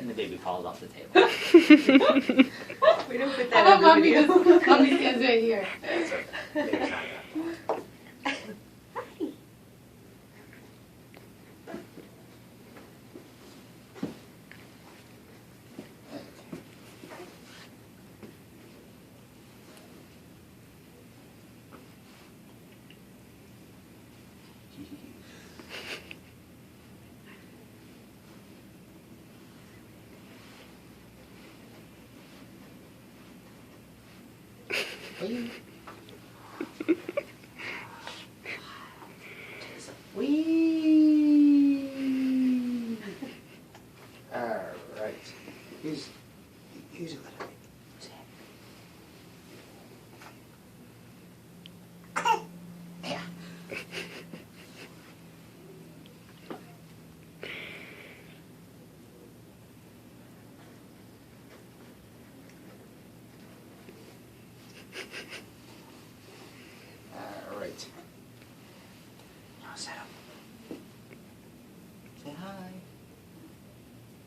and the baby falls off the table. We don't put How that about on the mommy video. just, mommy stands right here. Maybe try that. Wee. All right. Use it, little bit. Yeah. All right. Now set up.